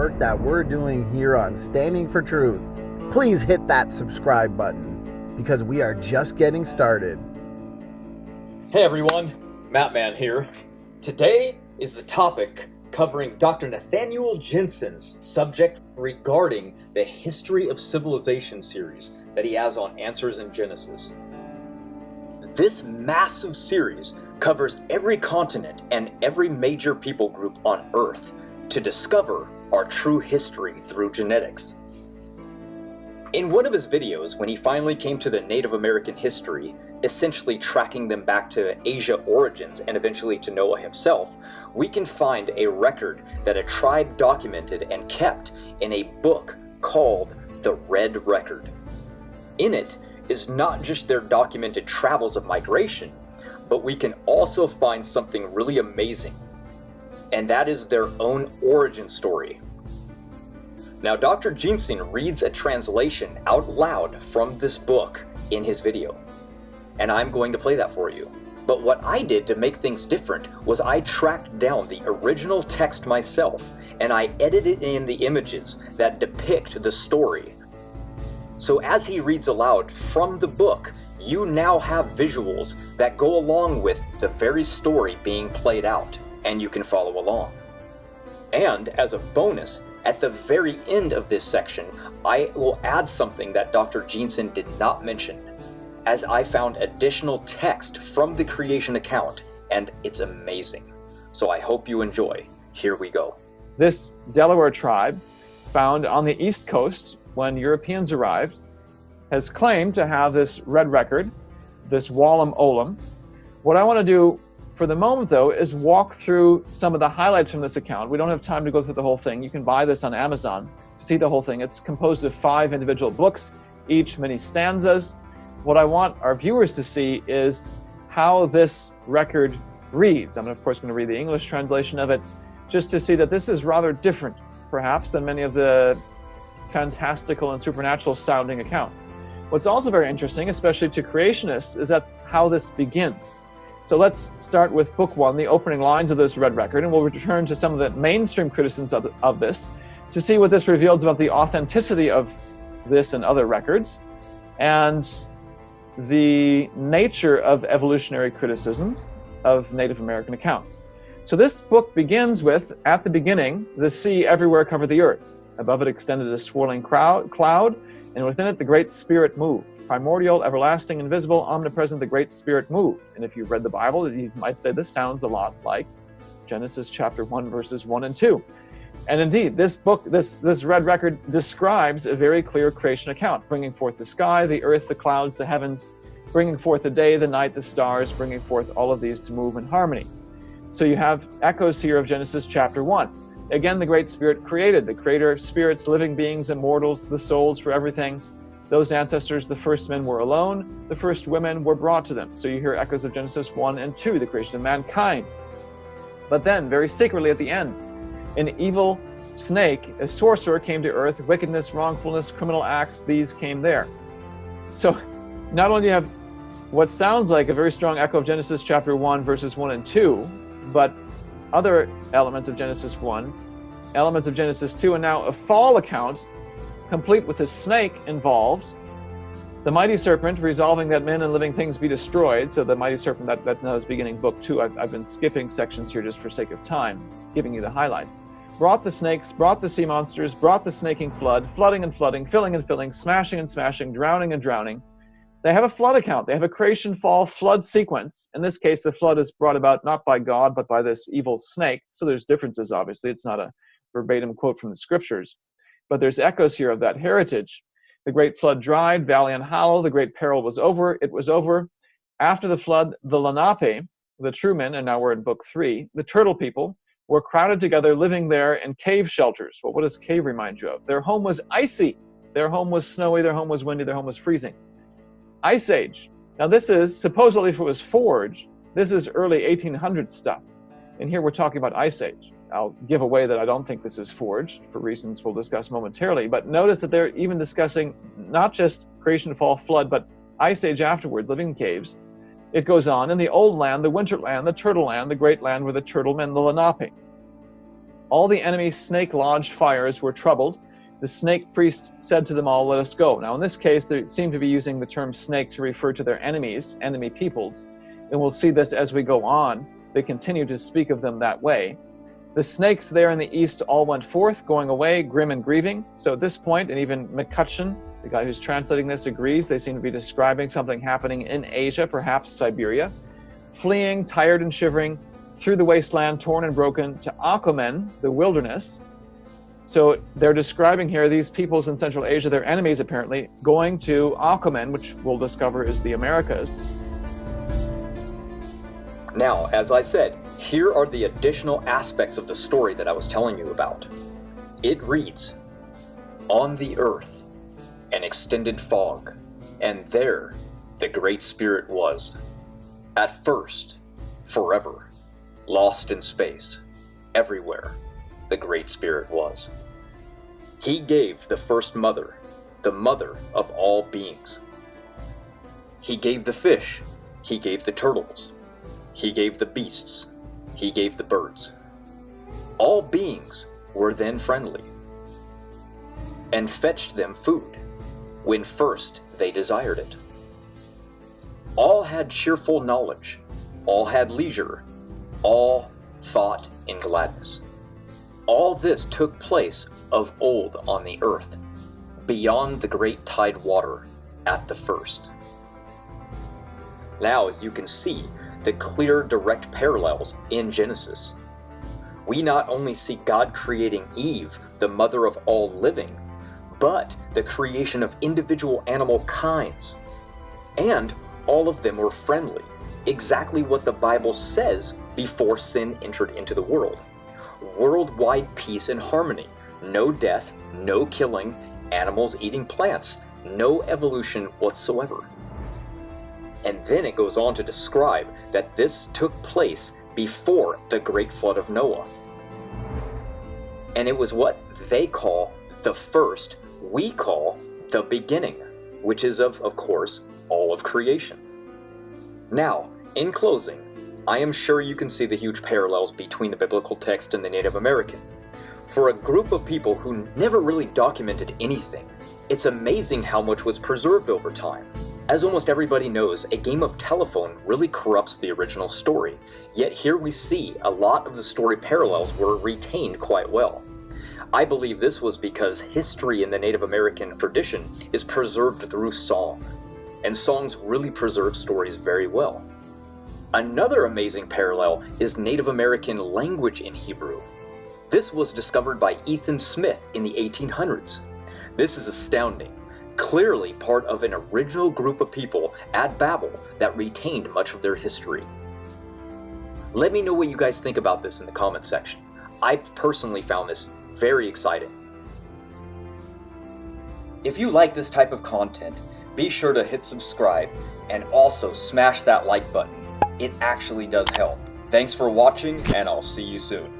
work that we're doing here on Standing for Truth, please hit that subscribe button because we are just getting started. Hey everyone, Mattman here. Today is the topic covering Dr. Nathaniel Jensen's subject regarding the History of Civilization series that he has on Answers in Genesis. This massive series covers every continent and every major people group on Earth to discover our true history through genetics. In one of his videos, when he finally came to the Native American history, essentially tracking them back to Asia origins and eventually to Noah himself, we can find a record that a tribe documented and kept in a book called the Red Record. In it is not just their documented travels of migration, but we can also find something really amazing, and that is their own origin story. Now, Dr. Jensen reads a translation out loud from this book in his video, and I'm going to play that for you. But what I did to make things different was I tracked down the original text myself, and I edited in the images that depict the story. So as he reads aloud from the book, you now have visuals that go along with the very story being played out, and you can follow along. And as a bonus, at the very end of this section, I will add something that Dr. Jensen did not mention, as I found additional text from the creation account, and it's amazing. So I hope you enjoy. Here we go. This Delaware tribe, found on the East Coast when Europeans arrived, has claimed to have this red record, this Wallam Olam. What I want to do for the moment, though, is walk through some of the highlights from this account. We don't have time to go through the whole thing. You can buy this on Amazon to see the whole thing. It's composed of 5 individual books, each many stanzas. What I want our viewers to see is how this record reads. I'm, of course, going to read the English translation of it, just to see that this is rather different, perhaps, than many of the fantastical and supernatural sounding accounts. What's also very interesting, especially to creationists, is that how this begins. So let's start with Book 1, the opening lines of this Red Record, and we'll return to some of the mainstream criticisms of this to see what this reveals about the authenticity of this and other records, and the nature of evolutionary criticisms of Native American accounts. So this book begins with, at the beginning, the sea everywhere covered the earth. Above it extended a swirling cloud, and within it the Great Spirit moved. Primordial, everlasting, invisible, omnipresent, the Great Spirit moved. And if you've read the Bible, you might say this sounds a lot like Genesis chapter 1, verses 1 and 2. And indeed, this book, this Red Record, describes a very clear creation account, bringing forth the sky, the earth, the clouds, the heavens, bringing forth the day, the night, the stars, bringing forth all of these to move in harmony. So you have echoes here of Genesis chapter 1. Again, the Great Spirit created, the creator, spirits, living beings, immortals, the souls for everything. Those ancestors, the first men were alone, the first women were brought to them. So you hear echoes of Genesis 1 and 2, the creation of mankind. But then, very secretly at the end, an evil snake, a sorcerer, came to earth. Wickedness, wrongfulness, criminal acts, these came there. So not only do you have what sounds like a very strong echo of Genesis chapter 1, verses 1 and 2, but other elements of Genesis 1, elements of Genesis 2, and now a fall account, complete with a snake involved, the mighty serpent resolving that men and living things be destroyed. So the mighty serpent, that now is beginning book 2. I've been skipping sections here just for sake of time, giving you the highlights. Brought the snakes, brought the sea monsters, brought the snaking flood, flooding and flooding, filling and filling, smashing and smashing, drowning and drowning. They have a flood account. They have a creation, fall, flood sequence. In this case, the flood is brought about not by God, but by this evil snake. So there's differences, obviously. It's not a verbatim quote from the scriptures. But there's echoes here of that heritage. The great flood dried, valley and hollow. The great peril was over. It was over. After the flood, the Lenape, the true men, and now we're in book 3, the turtle people, were crowded together, living there in cave shelters. Well, what does cave remind you of? Their home was icy. Their home was snowy. Their home was windy. Their home was freezing. Ice Age. Now this is, supposedly if it was forged, this is early 1800s stuff. And here we're talking about Ice Age. I'll give away that I don't think this is forged for reasons we'll discuss momentarily, but notice that they're even discussing not just creation, fall, flood, but Ice Age afterwards, living in caves. It goes on, in the old land, the winter land, the turtle land, the great land were the turtle men, the Lenape. All the enemy snake lodge fires were troubled. The snake priest said to them all, let us go. Now in this case, they seem to be using the term snake to refer to their enemies, enemy peoples. And we'll see this as we go on. They continue to speak of them that way. The snakes there in the east all went forth, going away, grim and grieving. So at this point, and even McCutcheon, the guy who's translating this, agrees, they seem to be describing something happening in Asia, perhaps Siberia. Fleeing, tired and shivering, through the wasteland, torn and broken, to Achamen, the wilderness. So they're describing here these peoples in Central Asia, their enemies apparently, going to Achamen, which we'll discover is the Americas. Now, as I said, here are the additional aspects of the story that I was telling you about. It reads, "On the earth, an extended fog, and there the Great Spirit was. At first, forever, lost in space, everywhere the Great Spirit was. He gave the first mother, the mother of all beings. He gave the fish, he gave the turtles, he gave the beasts, he gave the birds. All beings were then friendly, and fetched them food, when first they desired it. All had cheerful knowledge, all had leisure, all thought in gladness. All this took place of old on the earth, beyond the great tide water at the first." Now, as you can see, the clear direct parallels in Genesis. We not only see God creating Eve, the mother of all living, but the creation of individual animal kinds. And all of them were friendly, exactly what the Bible says before sin entered into the world. Worldwide peace and harmony, no death, no killing, animals eating plants, no evolution whatsoever. And then it goes on to describe that this took place before the great flood of Noah. And it was what they call the first, we call the beginning, which is of course, all of creation. Now, in closing, I am sure you can see the huge parallels between the biblical text and the Native American. For a group of people who never really documented anything, it's amazing how much was preserved over time. As almost everybody knows, a game of telephone really corrupts the original story, yet here we see a lot of the story parallels were retained quite well. I believe this was because history in the Native American tradition is preserved through song, and songs really preserve stories very well. Another amazing parallel is Native American language in Hebrew. This was discovered by Ethan Smith in the 1800s. This is astounding. Clearly part of an original group of people at Babel that retained much of their history. Let me know what you guys think about this in the comment section. I personally found this very exciting. If you like this type of content, be sure to hit subscribe and also smash that like button. It actually does help. Thanks for watching, and I'll see you soon.